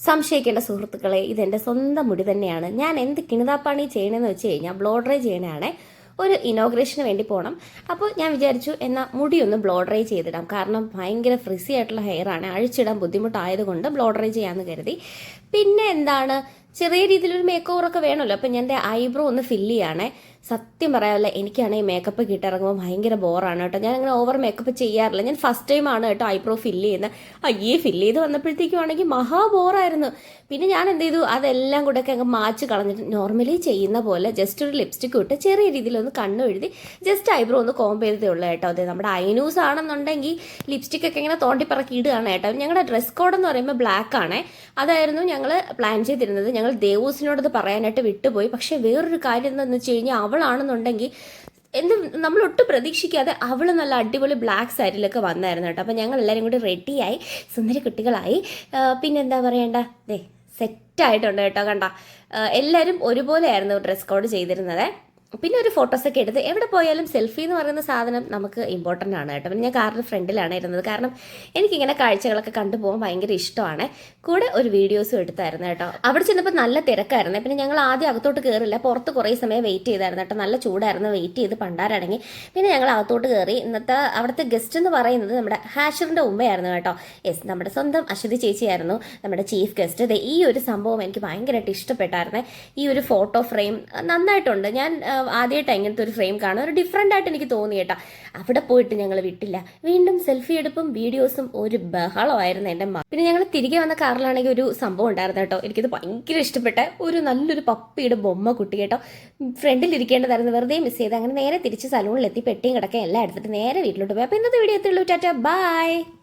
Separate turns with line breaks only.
സംശയിക്കേണ്ട സുഹൃത്തുക്കളെ, ഇതെൻ്റെ സ്വന്തം മുടി തന്നെയാണ്. ഞാൻ എന്ത് കിണിതാപ്പാണി ചെയ്യണമെന്ന് വെച്ച് കഴിഞ്ഞാൽ ബ്ലോ ഡ്രൈ ചെയ്യണതാണ്. ഒരു ഇനോഗ്രേഷന് വേണ്ടി പോകണം. അപ്പോൾ ഞാൻ വിചാരിച്ചു എന്നാൽ മുടി ഒന്ന് ബ്ലോ ഡ്രൈ ചെയ്തിടാം. കാരണം ഭയങ്കര ഫ്രിസി ആയിട്ടുള്ള ഹെയറാണ്, അഴിച്ചിടാൻ ബുദ്ധിമുട്ടായതുകൊണ്ട് ബ്ലോ ഡ്രൈ ചെയ്യാമെന്ന് കരുതി. പിന്നെ എന്താണ്, ചെറിയ രീതിയിലൊരു മേക്ക് ഓവറൊക്കെ വേണമല്ലോ. അപ്പം ഞാൻ എൻ്റെ ഐബ്രോ ഒന്ന് ഫില്ല് ചെയ്യുകയാണേ. സത്യം പറയാമല്ലോ, എനിക്കാണെങ്കിൽ മേക്കപ്പ് കിട്ടിറങ്ങുമ്പോൾ ഭയങ്കര ബോറാണ് കേട്ടോ. ഞാൻ അങ്ങനെ ഓവർ മേക്കപ്പ് ചെയ്യാറില്ല. ഞാൻ ഫസ്റ്റ് ടൈമാണ് കേട്ടോ ഐബ്രോ ഫില്ല് ചെയ്യുന്നത്. ഫില്ല് ചെയ്ത് വന്നപ്പോഴത്തേക്കും ആണെങ്കിൽ മഹാ ബോറായിരുന്നു. പിന്നെ ഞാൻ എന്ത് ചെയ്തു, അതെല്ലാം കൂടെ ഒക്കെ അങ്ങ് മാച്ച് കളഞ്ഞിട്ട് നോർമലി ചെയ്യുന്ന പോലെ ജസ്റ്റ് ഒരു ലിപ്സ്റ്റിക്ക് ഇട്ട് ചെറിയ രീതിയിലൊന്ന് കണ്ണു എഴുതി ജസ്റ്റ് ഐബ്രോ ഒന്ന് കോംബ് ചെയ്തേ ഉള്ളൂ കേട്ടോ. അതെ, നമ്മുടെ ഐനൂസ് ആണെന്നുണ്ടെങ്കിൽ ലിപ്സ്റ്റിക്കൊക്കെ ഇങ്ങനെ തോണ്ടിപ്പറക്കി ഇടുകയാണ് കേട്ടോ. ഞങ്ങളുടെ ഡ്രസ് കോഡ് എന്ന് പറയുമ്പോൾ ബ്ലാക്ക് ആണേ. അതായിരുന്നു ഞങ്ങൾ പ്ലാൻ ചെയ്തിരുന്നത്. ഞങ്ങൾ ദേവൂസിനോടത് പറയാനായിട്ട് വിട്ടുപോയി. പക്ഷേ വേറൊരു കാര്യം എന്താണെന്ന് വെച്ച് കഴിഞ്ഞാൽ, അവളാണെന്നുണ്ടെങ്കിൽ നമ്മളൊട്ടും പ്രതീക്ഷിക്കാതെ അവൾ നല്ല അടിപൊളി ബ്ലാക്ക് സാരിയിലൊക്കെ വന്നായിരുന്നു കേട്ടോ. അപ്പം ഞങ്ങൾ എല്ലാവരും കൂടി റെഡിയായി സുന്ദരി കുട്ടികളായി. പിന്നെന്താ പറയണ്ട, സെറ്റായിട്ടുണ്ട് കേട്ടോ. കണ്ട, എല്ലാവരും ഒരുപോലെയായിരുന്നു ഡ്രസ് കോഡ് ചെയ്തിരുന്നത്. പിന്നെ ഒരു ഫോട്ടോസൊക്കെ എടുത്ത് എവിടെ പോയാലും സെൽഫി എന്ന് പറയുന്ന സാധനം നമുക്ക് ഇമ്പോർട്ടൻ്റ് ആണ് കേട്ടോ. പിന്നെ ഞാൻ കാറിൻ്റെ ഫ്രണ്ടിലാണ് ഇരുന്നത്. കാരണം എനിക്കിങ്ങനെ കാഴ്ചകളൊക്കെ കണ്ടുപോകാൻ ഭയങ്കര ഇഷ്ടമാണ്. കൂടെ ഒരു വീഡിയോസും എടുത്തായിരുന്നു കേട്ടോ. അവിടെ ചെന്നപ്പോൾ നല്ല തിരക്കായിരുന്നു. പിന്നെ ഞങ്ങൾ ആദ്യം അകത്തോട്ട് കയറില്ല, പുറത്ത് കുറേ സമയം വെയിറ്റ് ചെയ്തായിരുന്നു കേട്ടോ. നല്ല ചൂടായിരുന്നു, വെയിറ്റ് ചെയ്ത് പണ്ടാരടങ്ങി. പിന്നെ ഞങ്ങൾ അകത്തോട്ട് കയറി. ഇന്നത്തെ അവിടുത്തെ ഗസ്റ്റ് എന്ന് പറയുന്നത് നമ്മുടെ ഹാഷറിൻ്റെ ഉമ്മയായിരുന്നു കേട്ടോ. യെസ്, നമ്മുടെ സ്വന്തം അശ്വതി ചേച്ചിയായിരുന്നു നമ്മുടെ ചീഫ് ഗസ്റ്റ്. ഈ ഒരു സംഭവം എനിക്ക് ഭയങ്കരമായിട്ട് ഇഷ്ടപ്പെട്ടായിരുന്നേ. ഈ ഒരു ഫോട്ടോ ഫ്രെയിം നന്നായിട്ടുണ്ട്. ഞാൻ ആദ്യമായിട്ട് ഇങ്ങനത്തെ ഒരു ഫ്രെയിം കാണും, ഒരു ഡിഫറെൻ്റ് ആയിട്ട് എനിക്ക് തോന്നി കേട്ടോ. അവിടെ പോയിട്ട് ഞങ്ങൾ വിട്ടില്ല, വീണ്ടും സെൽഫി എടുപ്പും വീഡിയോസും ഒരു ബഹളമായിരുന്നു എൻ്റെ പിന്നെ ഞങ്ങൾ തിരികെ വന്ന കാറിലാണെങ്കിൽ ഒരു സംഭവം ഉണ്ടായിരുന്നു കേട്ടോ. എനിക്കിത് ഭയങ്കര ഇഷ്ടപ്പെട്ട ഒരു നല്ലൊരു പപ്പിയുടെ ബൊമ്മ കുട്ടി കേട്ടോ. ഫ്രണ്ടിൽ ഇരിക്കേണ്ടതായിരുന്നു, വെറുതെ മിസ് ചെയ്ത്. അങ്ങനെ നേരെ തിരിച്ച് സലൂണിലെത്തി പെട്ടിയും കിടക്കുക എല്ലാം എടുത്തിട്ട് നേരെ വീട്ടിലോട്ട് പോയി. അപ്പോൾ ഇന്നത്തെ വീഡിയോ എത്തുള്ളൂ. ടാറ്റാ, ബൈ.